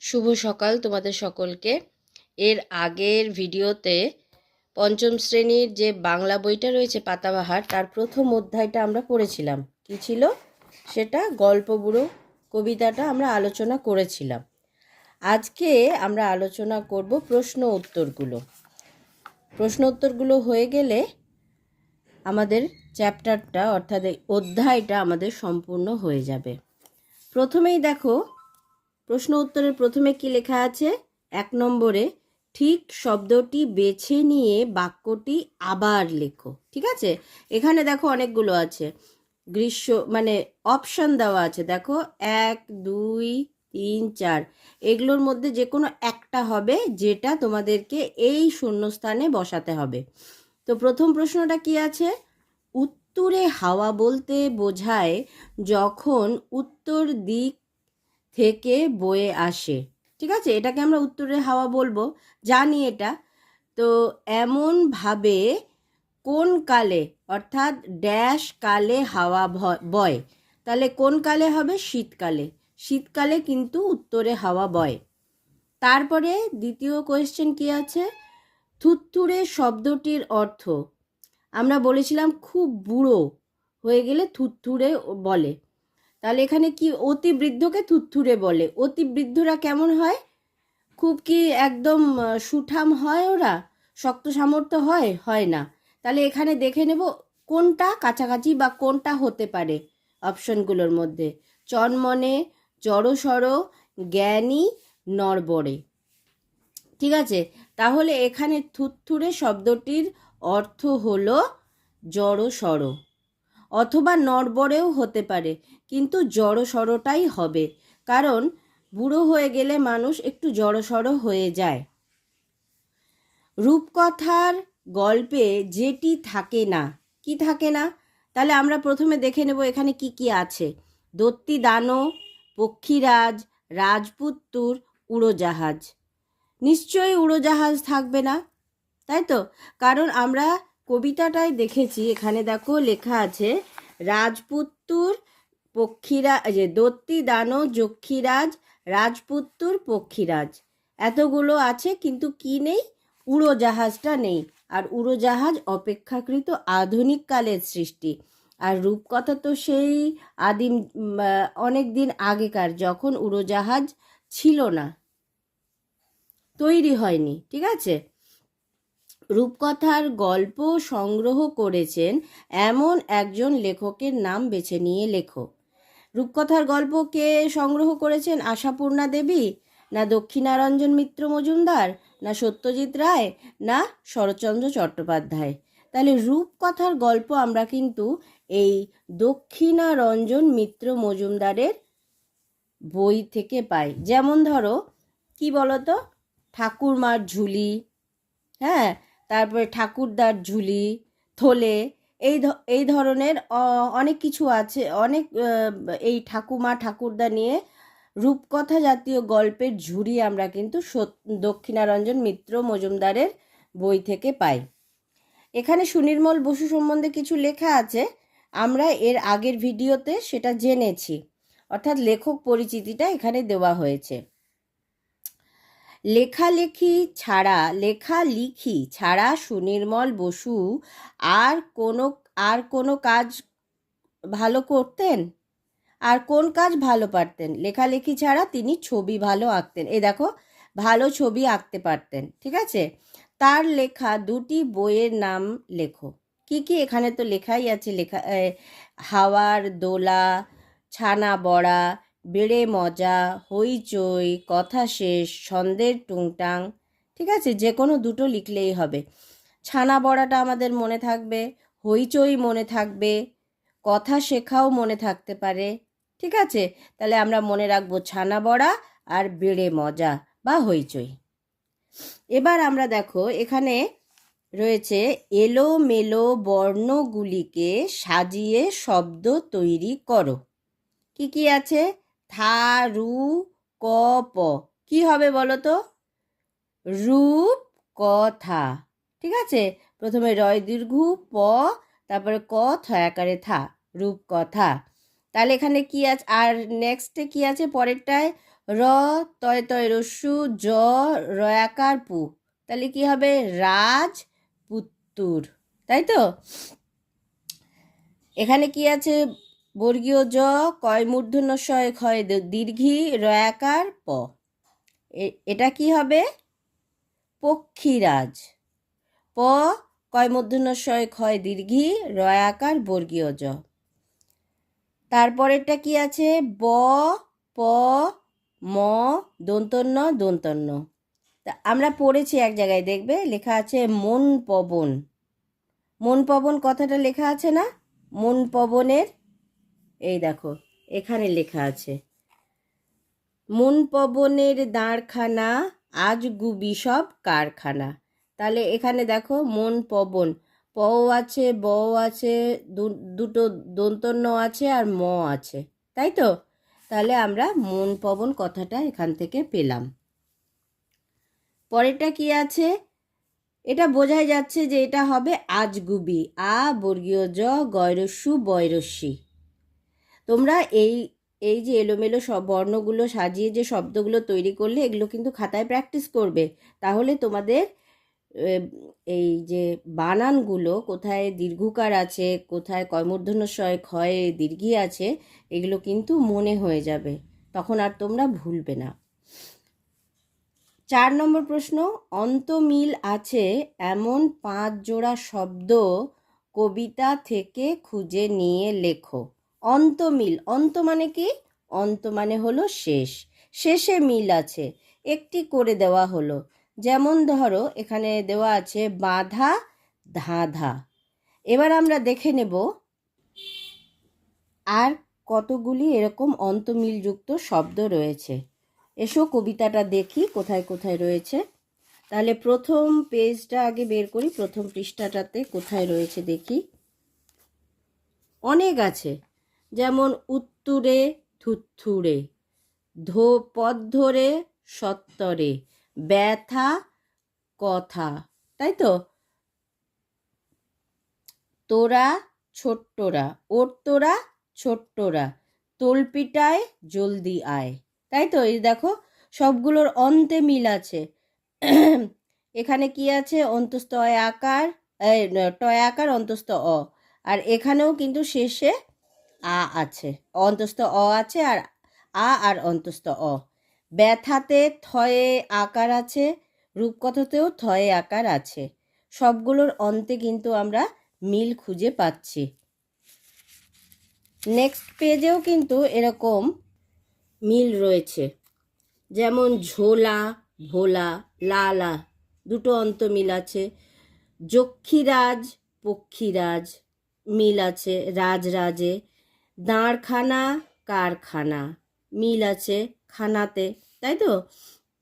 শুভ সকাল তোমাদের সকলকে। এর আগের ভিডিওতে পঞ্চম শ্রেণীর যে বাংলা বইটা রয়েছে পাতাবাহার, তার প্রথম অধ্যায়টা আমরা পড়েছিলাম। কি ছিল সেটা? গল্প বুড়ো কবিতাটা আমরা আলোচনা করেছিলাম। আজকে আমরা আলোচনা করব প্রশ্ন উত্তরগুলো হয়ে গেলে আমাদের চ্যাপ্টারটা অর্থাৎ অধ্যায়টা আমাদের সম্পূর্ণ হয়ে যাবে। প্রথমেই দেখো, প্রশ্ন উত্তরের প্রথমে কি লেখা আছে? 1 নম্বরে ঠিক শব্দটি বেছে নিয়ে বাক্যটি আবার লেখো। ঠিক আছে, এখানে দেখো অনেকগুলো আছে, মানে অপশন দেওয়া আছে। দেখো 1, 2, 3, 4, এগুলোর মধ্যে যে কোনো একটা হবে যেটা তোমাদেরকে এই শূন্যস্থানে বসাতে হবে। তো প্রথম প্রশ্নটা কি আছে? উত্তরে হাওয়া বলতে বোঝায় যখন উত্তর দিক থেকে বয়ে আসে। ঠিক আছে, এটাকে আমরা উত্তরের হাওয়া বলবো, জানি এটা। তো এমনভাবে কোন কালে অর্থাৎ ড্যাশ কালে হাওয়া বয়, তাহলে কোন কালে হবে? শীতকালে। শীতকালে কিন্তু উত্তরে হাওয়া বয়। তারপরে দ্বিতীয় কোয়েশ্চেন কি আছে? থুত্তুরে শব্দটির অর্থ আমরা বলেছিলাম খুব বুড়ো হয়ে গেলে থুত্তুরে বলে। তাহলে এখানে কি? অতি বৃদ্ধকে থুত্থুরে বলে। অতি বৃদ্ধরা কেমন হয়? খুব কি একদম সুঠাম হয়? ওরা শক্ত সামর্থ্য হয়? হয় না। তাহলে এখানে দেখে নেব কোনটা কাছাকাছি বা কোনটা হতে পারে অপশনগুলোর মধ্যে। চনমনে, জড়সড়, জ্ঞানী, নড়বড়ে। ঠিক আছে, তাহলে এখানে থুত্থুরে শব্দটির অর্থ হলো জড়সড়, অথবা নড়বড়েও হতে পারে, কিন্তু জড়সড়টাই হবে, কারণ বুড়ো হয়ে গেলে মানুষ একটু জড়সড় হয়ে যায়। রূপকথার গল্পে যেটি থাকে না, কি থাকে না? তাহলে আমরা প্রথমে দেখে নেব এখানে কি কি আছে। দত্তি দানো, পক্ষীরাজ, রাজপুত্তুর, উড়োজাহাজ। নিশ্চয়ই উড়োজাহাজ থাকবে না, তাই তো? কারণ আমরা কবিতাটায় দেখেছি, এখানে দেখো লেখা আছে রাজপুত্তুর, দত্তি দানো, যক্ষীরাজ, রাজপুত্তুর, পক্ষীরাজ, এতগুলো আছে, কিন্তু কি নেই? উড়োজাহাজটা নেই। আর উড়োজাহাজ অপেক্ষাকৃত আধুনিক কালের সৃষ্টি। আর রূপকথা তো সেই আদিম অনেক দিন আগেকার, যখন উড়োজাহাজ ছিল না, তৈরি হয়নি। ঠিক আছে, রূপকথার গল্প সংগ্রহ করেছেন এমন একজন লেখকের নাম বেছে নিয়ে লেখো। রূপকথার গল্প কে সংগ্রহ করেছেন? আশাপূর্ণা দেবী, না দক্ষিণারঞ্জন মিত্র মজুমদার, না সত্যজিৎ রায়, না শরৎচন্দ্র চট্টোপাধ্যায়? তাহলে রূপকথার গল্প আমরা কিন্তু এই দক্ষিণারঞ্জন মিত্র মজুমদারের বই থেকে পাই। যেমন ধরো কি বলতো, ঠাকুরমার ঝুলি, হ্যাঁ, তারপরে ঠাকুরদার ঝুলি, থলে, এই ধরনের অনেক কিছু আছে। অনেক এই ঠাকুমা ঠাকুরদা নিয়ে রূপকথা জাতীয় গল্পের ঝুড়ি আমরা কিন্তু দক্ষিণারঞ্জন মিত্র মজুমদারের বই থেকে পাই। এখানে সুনির্মল বসু সম্বন্ধে কিছু লেখা আছে, আমরা এর আগের ভিডিওতে সেটা জেনেছি, অর্থাৎ লেখক পরিচিতিটা এখানে দেওয়া হয়েছে। লেখালেখি ছাড়া সুনির্মল বসু আর কোনো কাজ ভালো করতেন? আর কোন কাজ ভালো পারতেন? লেখালেখি ছাড়া তিনি ছবি ভালো আঁকতেন। এই দেখো, ভালো ছবি আঁকতে পারতেন। ঠিক আছে, তার লেখা 2টি বইয়ের নাম লেখো। কি কি? এখানে তো লেখাই আছে, হাওয়ার দোলা, ছানা বড়া, বেড়ে মজা, হইচই, কথা শেষ, ছন্দের টুংটাং। ঠিক আছে, যে কোনো দুটো লিখলেই হবে। ছানা বড়াটা আমাদের মনে থাকবে, হইচই মনে থাকবে, কথা শেখাও মনে থাকতে পারে। ঠিক আছে, তাহলে আমরা মনে রাখবো ছানা বড়া আর বেড়ে মজা বা হইচই। এবার আমরা দেখো এখানে রয়েছে এলোমেলো বর্ণগুলিকে সাজিয়ে শব্দ তৈরি করো। কি কি আছে? থা, রু, ক, প। কি হবে বলো তো? রূপ কথা। ঠিক আছে, প্রথমে রয় দীর্ঘ প, তারপরে ক, থয়াকারে থা, রূপকথা। তাহলে এখানে কি আছে? আর নেক্সটে কি আছে পরেরটায়? র তয় তয় রস্যু জ রয়াকার পু, তাহলে কি হবে? রাজপুত্তুর, তাই তো? এখানে কি আছে? বর্গীয় জ, কয় মূর্ধন্য শয়, ক্ষয় দীর্ঘী, রয়াকার প। এটা কি হবে? পক্ষীরাজ। প কয় মূর্ধন্য শয়, ক্ষয় দীর্ঘী, রয়াকার বর্গীয় জ। তারপরেরটা কি আছে? ব প ম দন্তন্য দন্তন্য। তা আমরা পড়েছি এক জায়গায়, দেখবে লেখা আছে মন পবন। মন পবন কথাটা লেখা আছে না? মন পবনের, এই দেখো এখানে লেখা আছে, মন পবনের দাঁড়খানা, আজ গুবি সব কারখানা। তাহলে এখানে দেখো মন পবন, প আছে, ব আছে, দুটো দন্তন্য আছে আর ম আছে, তাই তো? তাহলে আমরা মন পবন কথাটা এখান থেকে পেলাম। পরেরটা কি আছে? এটা বোঝাই যাচ্ছে যে এটা হবে আজগুবি, আ বর্গীয় জ গয়রস্যু বয়রস্যি। তোমরা এই এই যে এলোমেলো সব বর্ণগুলো সাজিয়ে যে শব্দগুলো তৈরি করলে, এগুলো কিন্তু খাতায় প্র্যাকটিস করবে, তাহলে তোমাদের এই যে বানানগুলো কোথায় দীর্ঘকার আছে, কোথায় কয়মূর্ধন্য শয় ক্ষয় দীর্ঘী আছে, এগুলো কিন্তু মনে হয়ে যাবে, তখন আর তোমরা ভুলবে না। 4 নম্বর প্রশ্ন, অন্তমিল আছে এমন 5 জোড়া শব্দ কবিতা থেকে খুঁজে নিয়ে লেখো। অন্তমিল, অন্ত মানে কি? অন্ত মানে হলো শেষ, শেষে মিল আছে, একটি করে দেওয়া হলো। যেমন ধরো এখানে দেওয়া আছে বাঁধা ধাঁধা। এবার আমরা দেখে নেব আর কতগুলি এরকম অন্তমিলযুক্ত শব্দ রয়েছে। এসো কবিতাটা দেখি কোথায় কোথায় রয়েছে। তাহলে প্রথম পেজটা আগে বের করি, প্রথম পৃষ্ঠাটাতে কোথায় রয়েছে দেখি। অনেক আছে, যেমন উত্তুরে থুত্থুরে, পথ ধরে সত্তরে, ব্যথা কথা, তাই তো? তোরা ছোট্টরা, ওর তোরা ছোট্টরা, তোলপিটায় জলদি আয়, তাই তো? এই দেখো সবগুলোর অন্তে মিল আছে। এখানে কি আছে? অন্তস্থ অ আকার, টয় আকার অন্তস্থ অ, আর এখানেও কিন্তু শেষে আ আছে, অন্তস্থ অ আছে আর আ আর অন্তস্থ অ। ব্যথাতে থয়ে আকার আছে, রূপকথাতেও থয়ে আকার আছে, সবগুলোর অন্তে কিন্তু আমরা মিল খুঁজে পাচ্ছি। নেক্সট পেজেও কিন্তু এরকম মিল রয়েছে, যেমন ঝোলা ভোলা, লালা, দুটো অন্ত মিল আছে। যক্ষীরাজ পক্ষীরাজ, মিল আছে রাজরাজে। দাঁড়খানা কারখানা, মিল আছে খানাতে, তাই তো?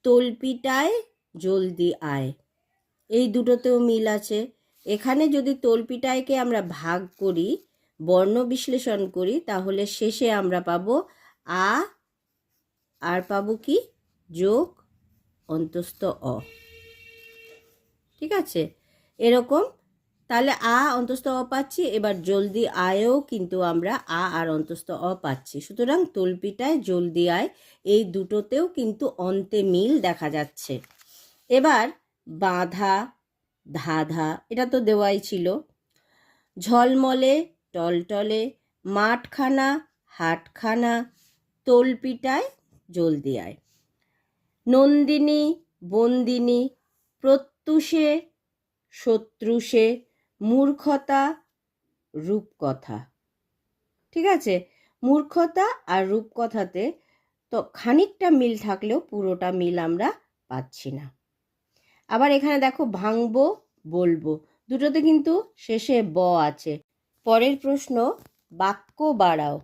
তলপিটায় জলদি আয়, এই দুটোতেও মিল আছে। এখানে যদি তলপিটায়কে আমরা ভাগ করি, বর্ণ বিশ্লেষণ করি, তাহলে শেষে আমরা পাবো আ, আর পাবো কি? যোগ অন্তস্থ অ, ঠিক আছে? এরকম, তাহলে আ অন্তস্থ অ পাচ্ছি, এবার জলদি আয়ও কিন্তু আমরা আ আর অন্তস্থ অ পাচ্ছি। সুতরাং তলপিটায় জলদি আয়, এই দুটোতেও কিন্তু অন্তে মিল দেখা যাচ্ছে। এবার বাঁধা ধাঁধা, এটা তো দেওয়াই ছিল। ঝলমলে টলটলে, মাঠখানা হাটখানা, তোলপিটায় জলদি আয়। নন্দিনী বন্দিনী, প্রত্যুষে শত্রুষে, মূর্খতা রূপকথা, ঠিক আছে? মূর্খতা আর রূপকথাতে তো খানিকটা মিল থাকলেও পুরোটা মিল আমরা পাচ্ছি না। আবার এখানে দেখো ভাঙবো বলবো, দুটোতে কিন্তু শেষে ব আছে। পরের প্রশ্ন, বাক্য বাড়াও।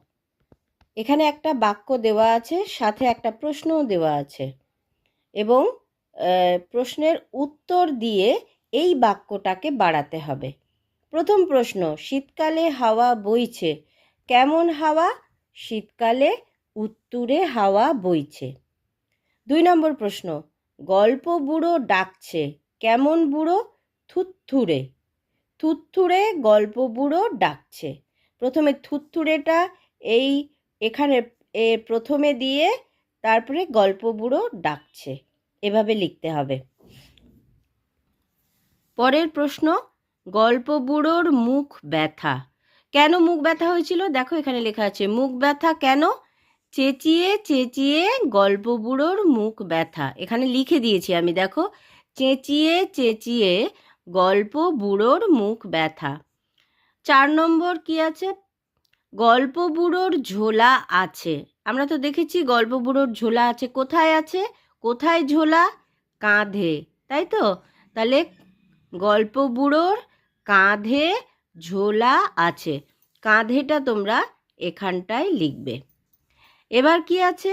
এখানে একটা বাক্য দেওয়া আছে, সাথে একটা প্রশ্নও দেওয়া আছে, এবং প্রশ্নের উত্তর দিয়ে এই বাক্যটাকে বাড়াতে হবে। প্রথম প্রশ্ন, শীতকালে হাওয়া বইছে, কেমন হাওয়া? শীতকালে উত্তুরে হাওয়া বইছে। 2 নম্বর প্রশ্ন, গল্প বুড়ো ডাকছে, কেমন বুড়ো? থুত্থুরে, থুত্থুরে গল্প বুড়ো ডাকছে। প্রথমে থুত্থুরেটা এই এখানে প্রথমে দিয়ে তারপরে গল্প বুড়ো ডাকছে, এভাবে লিখতে হবে। পরের প্রশ্ন, গল্প বুড়োর মুখ ব্যথা। কেন মুখ ব্যথা হয়েছিল? দেখো এখানে লেখা আছে মুখ ব্যথা কেন? চেঁচিয়ে চেঁচিয়ে গল্প বুড়োর মুখ ব্যথা। এখানে লিখে দিয়েছি আমি, দেখো, চেঁচিয়ে চেঁচিয়ে গল্প বুড়োর মুখ ব্যথা। 4 নম্বর কি আছে? গল্প বুড়োর ঝোলা আছে। আমরা তো দেখেছি গল্প বুড়োর ঝোলা আছে। কোথায় আছে? কোথায় ঝোলা? কাঁধে, তাই তো? তাহলে গল্প বুড়োর কাঁধে ঝোলা আছে, কাঁধেটা তোমরা এখানটায় লিখবে। এবার কি আছে?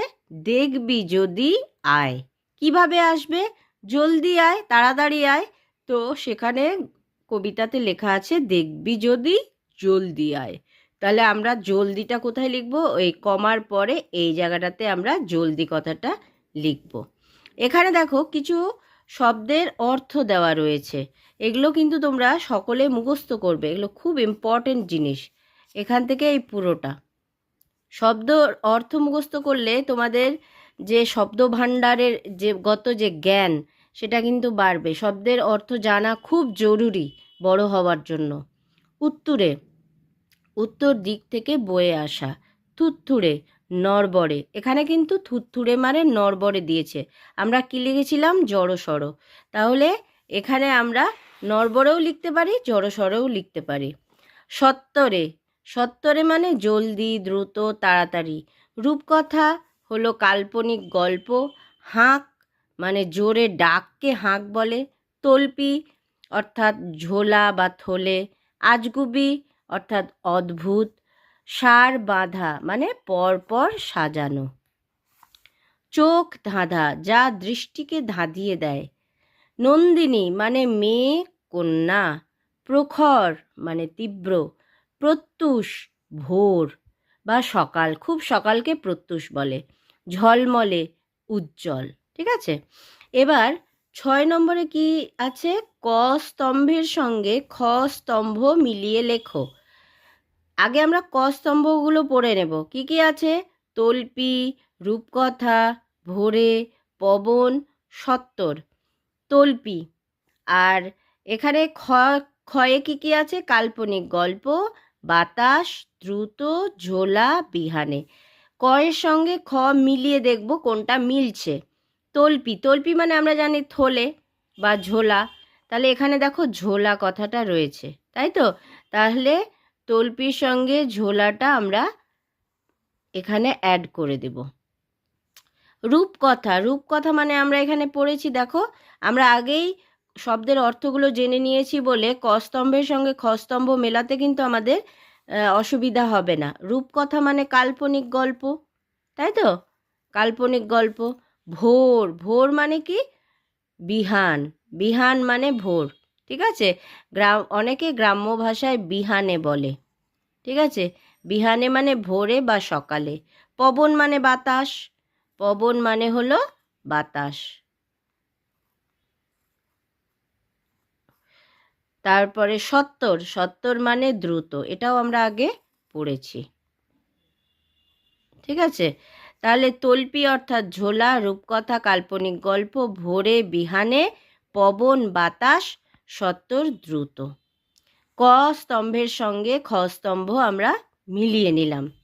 দেখবি যদি আয়। কিভাবে আসবে? জলদি আয়, তাড়াতাড়ি আয়। তো সেখানে কবিতাতে লেখা আছে দেখবি যদি জলদি আয়। তাহলে আমরা জলদিটা কোথায় লিখব? ওই কমার পরে এই জায়গাটাতে আমরা জলদি কথাটা লিখব। এখানে দেখো কিছু শব্দের অর্থ দেওয়া রয়েছে, এগুলো কিন্তু তোমরা সকলে মুখস্থ করবে, এগুলো খুব ইম্পর্টেন্ট জিনিস। এখান থেকে এই পুরোটা শব্দ অর্থ মুখস্থ করলে তোমাদের যে শব্দ ভাণ্ডারের যে যে জ্ঞান, সেটা কিন্তু বাড়বে। শব্দের অর্থ জানা খুব জরুরি বড় হওয়ার জন্য। উত্তরে, উত্তর দিক থেকে বয়ে আসা। থুত্থুড়ে, নড়বড়ে। এখানে কিন্তু থুত্থুড়ে মানে নড়বড়ে দিয়েছে, আমরা কি লিখেছিলাম? জড়সড়। তাহলে এখানে আমরা নড়বড়েও লিখতে পারি, জড়সড়ও লিখতে পারি। সত্তরে, সত্তরে মানে জলদি, দ্রুত, তাড়াতাড়ি। রূপকথা হলো কাল্পনিক গল্প। হাঁক মানে জোরে ডাককে হাঁক বলে। তল্পি অর্থাৎ ঝোলা বা থলে। আজগুবি অর্থাৎ অদ্ভুত। সার বাঁধা মানে পরপর সাজানো। চোখ ধাঁধা, যা দৃষ্টিকে ধাঁধিয়ে দেয়। নন্দিনী মানে মেয়ে, কন্যা। প্রখর মানে তীব্র। প্রত্যুষ ভোর বা সকাল, খুব সকালকে প্রত্যুষ বলে। ঝলমলে উজ্জ্বল। ঠিক আছে, এবার 6 নম্বরে কি আছে? ক স্তম্ভের সঙ্গে খ স্তম্ভ মিলিয়ে লেখো। আগে আমরা ক স্তম্ভগুলো পড়ে নেব। কি কি আছে? তল্পি, রূপকথা, ভোরে, পবন, সত্তর। তল্পি। আর এখানে ক্ষয়ে কি কি আছে? কাল্পনিক গল্প, বাতাস, দ্রুত, ঝোলা, বিহানে। কয়ের সঙ্গে খ মিলিয়ে দেখব কোনটা মিলছে। তল্পি, তল্পি মানে আমরা জানি থলে বা ঝোলা। তাহলে এখানে দেখো ঝোলা কথাটা রয়েছে, তাই তো? তাহলে তল্পির সঙ্গে ঝোলাটা আমরা এখানে অ্যাড করে দেব। রূপকথা, রূপকথা মানে আমরা এখানে পড়েছি, দেখো আমরা আগেই শব্দের অর্থগুলো জেনে নিয়েছি বলে ক স্তম্ভের সঙ্গে খ স্তম্ভ মেলাতে কিন্তু আমাদের অসুবিধা হবে না। রূপকথা মানে কাল্পনিক গল্প, তাই তো? কাল্পনিক গল্প। ভোর, ভোর মানে কি? বিহান, বিহান মানে ভোর। ঠিক আছে, অনেকে গ্রাম্য ভাষায় বিহানে বলে। ঠিক আছে, বিহানে মানে ভোরে বা সকালে। পবন মানে বাতাস, পবন মানে হলো বাতাস। তারপরে সত্তর, সত্তর মানে দ্রুত, এটাও আমরা আগে পড়েছি। ঠিক আছে, তাহলে তল্পি অর্থাৎ ঝোলা, রূপকথা কাল্পনিক গল্প, ভোরে বিহানে, পবন বাতাস, সত্তর দ্রুত। ক স্তম্ভের সঙ্গে খ স্তম্ভ আমরা মিলিয়ে নিলাম।